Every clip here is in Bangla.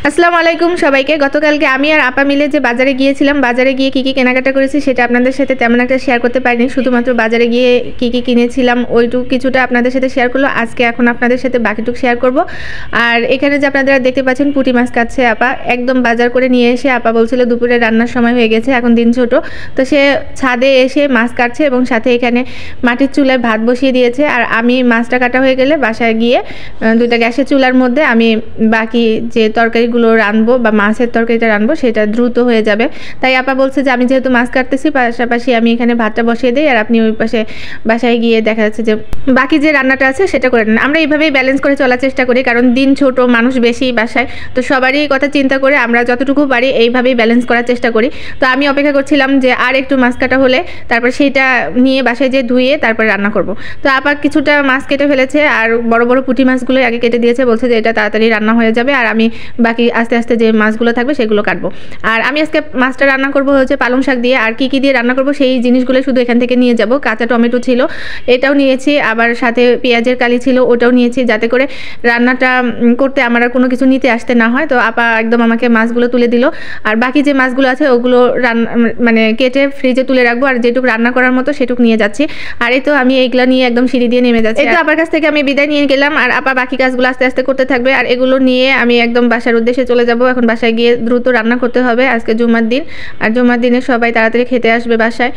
আসসালামু আলাইকুম সবাইকে। গতকালকে আমি আর আপা মিলে যে বাজারে গিয়েছিলাম, বাজারে গিয়ে কী কী কেনাকাটা করেছি সেটা আপনাদের সাথে তেমন একটা শেয়ার করতে পারিনি। শুধুমাত্র বাজারে গিয়ে কী কী কিনেছিলাম ওইটুকু কিছুটা আপনাদের সাথে শেয়ার করলো। আজকে এখন আপনাদের সাথে বাকিটুকু শেয়ার করব। আর এখানে যে আপনারা দেখতে পাচ্ছেন পুঁটি মাছ কাটছে আপা, একদম বাজার করে নিয়ে এসে আপা বলছিল দুপুরে রান্নার সময় হয়ে গেছে, এখন দিন ছোট, তো সে ছাদে এসে মাছ কাটছে এবং সাথে এখানে মাটির চুলায় ভাত বসিয়ে দিয়েছে। আর আমি মাছটা কাটা হয়ে গেলে বাসায় গিয়ে দুইটা গ্যাসের চুলার মধ্যে আমি বাকি যে তরকারিগুলো রানবো বা মাছের তরকারিটা রানবো সেটা দ্রুত হয়ে যাবে। তাই আপা বলছে যে আমি যেহেতু মাছ কাটতেছি পাশাপাশি আমি এখানে ভাতটা বসিয়ে দিই আর আপনি ওই পাশে বাসায় গিয়ে দেখা যাচ্ছে যে বাকি যে রান্নাটা আছে সেটা করে নেন। আমরা এইভাবেই ব্যালেন্স করে চলার চেষ্টা করি, কারণ দিন ছোট, মানুষ বেশি বাসায়, তো সবারই কথা চিন্তা করে আমরা যতটুকু পারি এইভাবেই ব্যালেন্স করার চেষ্টা করি। তো আমি অপেক্ষা করছিলাম যে আর একটু মাছ কাটা হলে তারপর সেইটা নিয়ে বাসায় যেয়ে ধুয়ে তারপর রান্না করব। তো আপা কিছুটা মাছ কেটে ফেলেছে আর বড় বড় পুঁটি মাছগুলো আগে কেটে দিয়েছে, বলছে যে এটা তাড়াতাড়ি রান্না হয়ে যাবে আর আমি বাকি আস্তে আস্তে যে মাছগুলো থাকবে সেগুলো কাটবো। আর আমি আজকে মাছটা রান্না করব হচ্ছে পালং শাক দিয়ে। আর কি দিয়ে রান্না করব সেই জিনিসগুলো শুধু এখান থেকে নিয়ে যাব। কাঁচা টমেটো ছিল, এটাও নিয়েছি, আবার সাথে পেঁয়াজের কালি ছিল, ওটাও নিয়েছি, যাতে করে রান্নাটা করতে আমার আর কোনো কিছু নিতে আসতে না হয়। তো আপা একদম আমাকে মাছগুলো তুলে দিল। আর বাকি যে মাছগুলো আছে ওগুলো মানে কেটে ফ্রিজে তুলে রাখবো, আর যেটুকু রান্না করার মতো সেটুকু নিয়ে যাচ্ছি। আর এই তো আমি এইগুলো নিয়ে একদম সিঁড়ি দিয়ে নেমে যাচ্ছি। এই তো আপার কাছ থেকে আমি বিদায় নিয়ে গেলাম, আর আপা বাকি কাজগুলো আস্তে আস্তে করতে থাকবে। আর এগুলো নিয়ে আমি একদম বাসার উদ্দেশ্যে চলে যাব। এখন বাসায় গিয়ে দ্রুত রান্না করতে হবে, আজকে জুমার দিন। আর জুমার দিনে সবাই তাড়াতাড়ি খেতে আসবে বাসায়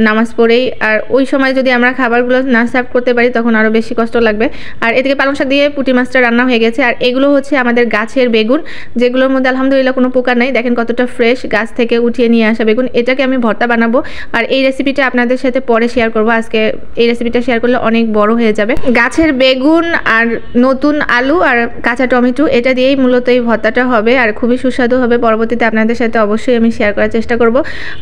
নামাজ পড়েই। আর ওই সময় যদি আমরা খাবারগুলো না সার্ভ করতে পারি তখন আরও বেশি কষ্ট লাগবে। আর এদিকে পালং শাক দিয়ে পুঁটি মাছটা রান্না হয়ে গেছে। আর এগুলো হচ্ছে আমাদের গাছের বেগুন, যেগুলোর মধ্যে আলহামদুলিল্লাহ কোনো পোকা নাই। দেখেন কতটা ফ্রেশ, গাছ থেকে উঠিয়ে নিয়ে আসা বেগুন। এটাকে আমি ভর্তা বানাবো, আর এই রেসিপিটা আপনাদের সাথে পরে শেয়ার করব। আজকে এই রেসিপিটা শেয়ার করলে অনেক বড় হয়ে যাবে। গাছের বেগুন আর নতুন আলু আর কাঁচা টমেটো এটা দিয়েই মূলত এই ভর্তাটা হবে, আর খুবই সুস্বাদু হবে। পরবর্তীতে আপনাদের সাথে অবশ্যই আমি শেয়ার করার চেষ্টা করব।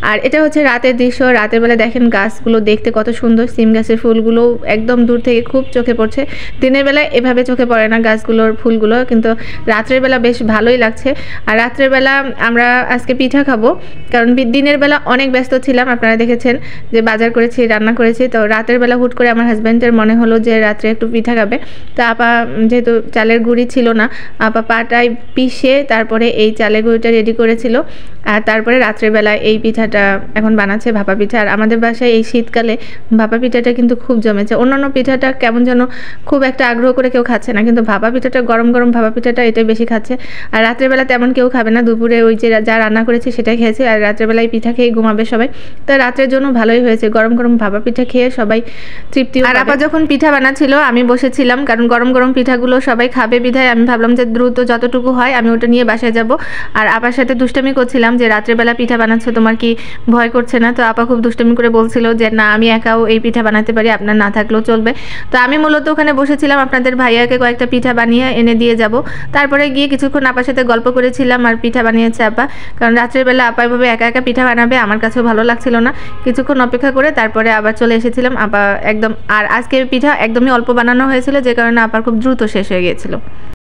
আর এটা হচ্ছে রাতের দৃশ্য। রাতের বেলা দেখেন গাছগুলো দেখতে কত সুন্দর, সিম গাছের ফুলগুলো একদম দূর থেকে খুব চোখে পড়ছে। দিনের বেলায় এভাবে চোখে পড়ে না গাছগুলোর ফুলগুলো, কিন্তু রাত্রের বেলা বেশ ভালোই লাগছে। আর রাত্রের বেলা আমরা আজকে পিঠা খাবো, কারণ দিনের বেলা অনেক ব্যস্ত ছিলাম, আপনারা দেখেছেন যে বাজার করেছি, রান্না করেছি। তো রাতের বেলা হুট করে আমার হাজব্যান্ডের মনে হলো যে রাত্রে একটু পিঠা খাবে। তো আপা যেহেতু চালের গুঁড়ি ছিল না, আপা পাটায় পিষে তারপরে এই চালের গুঁড়িটা রেডি করেছিল। আর তারপরে রাত্রের বেলা এই পিঠাটা এখন বানাচ্ছে, ভাপা পিঠা। আর আমাদের বাসায় এই শীতকালে ভাপা পিঠাটা কিন্তু খুব জমেছে। অন্যান্য পিঠাটা কেমন যেন খুব একটা আগ্রহ করে কেউ খাচ্ছে না, কিন্তু ভাপা পিঠাটা, গরম গরম ভাপা পিঠাটা এটাই বেশি খাচ্ছে। আর রাত্রের বেলা তেমন কেউ খাবে না, দুপুরে ওই যে যা রান্না করেছি সেটাই খেয়েছে। আর রাত্রের বেলায় পিঠা খেয়ে ঘুমাবে সবাই। তো রাত্রের জন্য ভালোই হয়েছে, গরম গরম ভাপা পিঠা খেয়ে সবাই তৃপ্তি। আর আপা যখন পিঠা বানাচ্ছিল আমি বসেছিলাম, কারণ গরম গরম পিঠাগুলো সবাই খাবে বিধায় আমি ভাবলাম যে দ্রুত যতটুকু হয় আমি ওটা নিয়ে বাসায় যাব। আর আপার সাথে দুষ্টামি করছিলাম যে রাত্রেবেলা পিঠা বানাচ্ছো, তোমার কি ভয় করছে না? তো আপা খুব দুষ্টামি করে বলছিল যে না, আমি একাও এই পিঠা বানাতে পারি, আপনার না থাকলেও চলবে। তো আমি মূলত ওখানে বসেছিলাম আপনাদের ভাইয়াকে কয়েকটা পিঠা বানিয়ে এনে দিয়ে যাব। তারপরে গিয়ে কিছুক্ষণ আপার সাথে গল্প করেছিলাম, আর পিঠা বানিয়েছে আপা, কারণ রাত্রের বেলা আপা এভাবে একা একা পিঠা বানাবে আমার কাছেও ভালো লাগছিল না। কিছুক্ষণ অপেক্ষা করে তারপরে আবার চলে এসেছিলাম আপা একদম। আর আজকে পিঠা একদমই অল্প বানানো হয়েছিল, যে কারণে আপার খুব দ্রুত শেষ হয়ে গিয়েছিল।